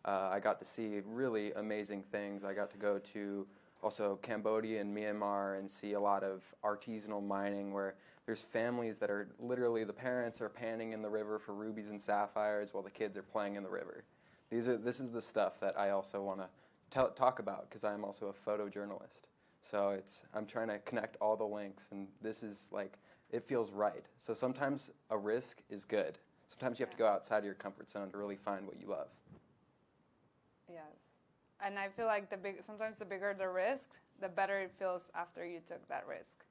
I got to see really amazing things. I got to go to also Cambodia and Myanmar and see a lot of artisanal mining where there's families that are literally, the parents are panning in the river for rubies and sapphires while the kids are playing in the river. This is the stuff that I also want to talk about, because I'm also a photojournalist. So I'm trying to connect all the links, and this is like, it feels right. So sometimes a risk is good. Sometimes you have to go outside of your comfort zone to really find what you love. Yes. And I feel like sometimes the bigger the risk, the better it feels after you took that risk.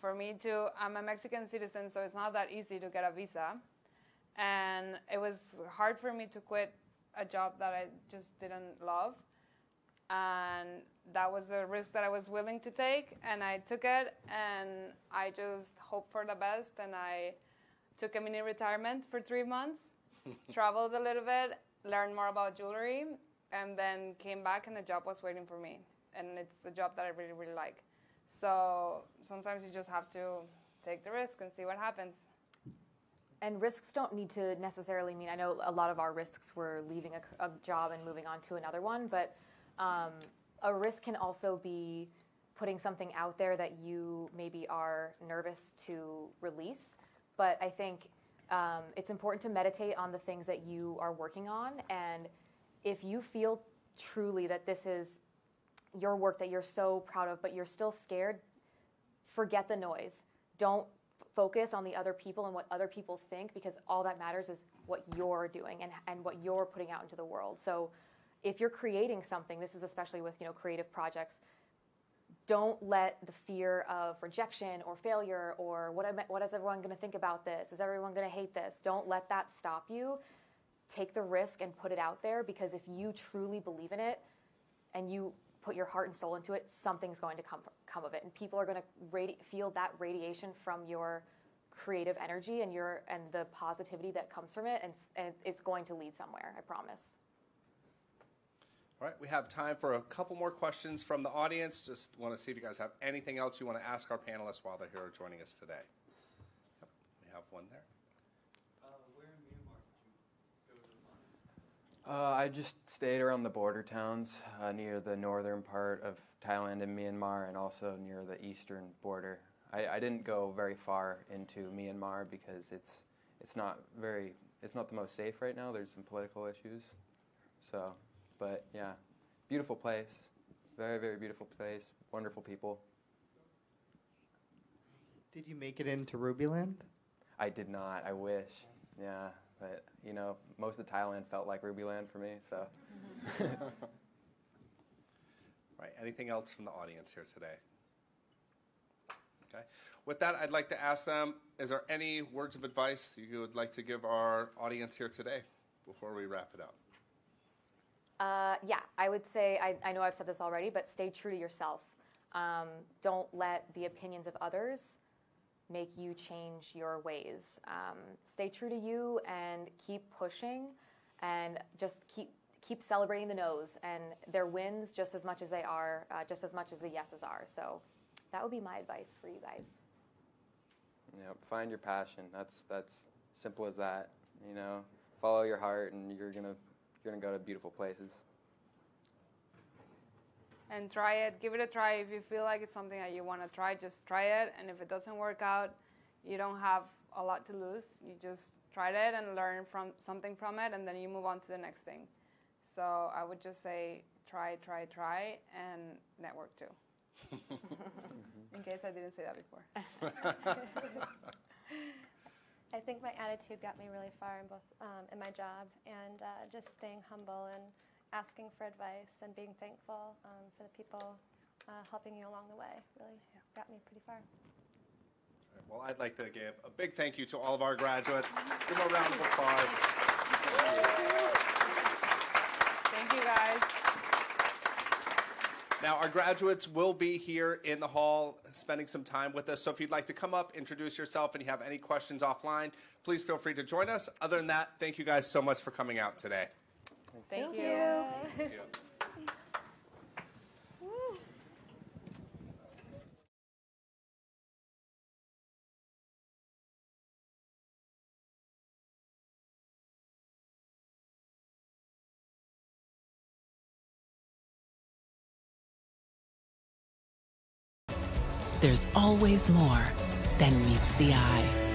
For me too, I'm a Mexican citizen, so it's not that easy to get a visa. And it was hard for me to quit a job that I just didn't love. And that was a risk that I was willing to take, and I took it, and I just hoped for the best, and I took a mini retirement for 3 months, traveled a little bit, learned more about jewelry, and then came back, and the job was waiting for me. And it's a job that I really, really like. So sometimes you just have to take the risk and see what happens. And risks don't need to necessarily mean, I know a lot of our risks were leaving a job and moving on to another one, but a risk can also be putting something out there that you maybe are nervous to release. But I think it's important to meditate on the things that you are working on. And if you feel truly that this is your work that you're so proud of, but you're still scared, forget the noise. Don't focus on the other people and what other people think, because all that matters is what you're doing and what you're putting out into the world. So if you're creating something, this is especially with creative projects, don't let the fear of rejection or failure or what is everyone going to think about this? Is everyone going to hate this? Don't let that stop you. Take the risk and put it out there, because if you truly believe in it and you put your heart and soul into it, something's going to come of it, and people are going to feel that radiation from your creative energy and the positivity that comes from it, and it's going to lead somewhere, I promise. All right, we have time for a couple more questions from the audience. Just want to see if you guys have anything else you want to ask our panelists while they're here joining us today. Yep, we have one there. Where in Myanmar did you go to the finals? I just stayed around the border towns near the northern part of Thailand and Myanmar, and also near the eastern border. I didn't go very far into Myanmar because it's not the most safe right now. There's some political issues, so. But yeah, beautiful place, very, very beautiful place, wonderful people. Did you make it into Rubyland? I did not, I wish, yeah. But, most of Thailand felt like Rubyland for me, so. Right, anything else from the audience here today? Okay, with that, I'd like to ask them, is there any words of advice you would like to give our audience here today before we wrap it up? Yeah, I would say, I know I've said this already, but stay true to yourself. Don't let the opinions of others make you change your ways. Stay true to you and keep pushing, and just keep celebrating the no's and their wins just as much as they are, just as much as the yeses are. So that would be my advice for you guys. Yeah, find your passion. That's simple as that. Follow your heart, and you're gonna go to beautiful places. And try it. Give it a try. If you feel like it's something that you want to try, just try it. And if it doesn't work out, you don't have a lot to lose. You just try it and learn something from it, and then you move on to the next thing. So I would just say try, and network too. In case I didn't say that before. I think my attitude got me really far in my job, and just staying humble and asking for advice and being thankful for the people helping you along the way really got me pretty far. Well, I'd like to give a big thank you to all of our graduates. Give them a round of applause. Thank you, guys. Now, our graduates will be here in the hall spending some time with us. So if you'd like to come up, introduce yourself, and you have any questions offline, please feel free to join us. Other than that, thank you guys so much for coming out today. Thank you. Thank you. There's always more than meets the eye.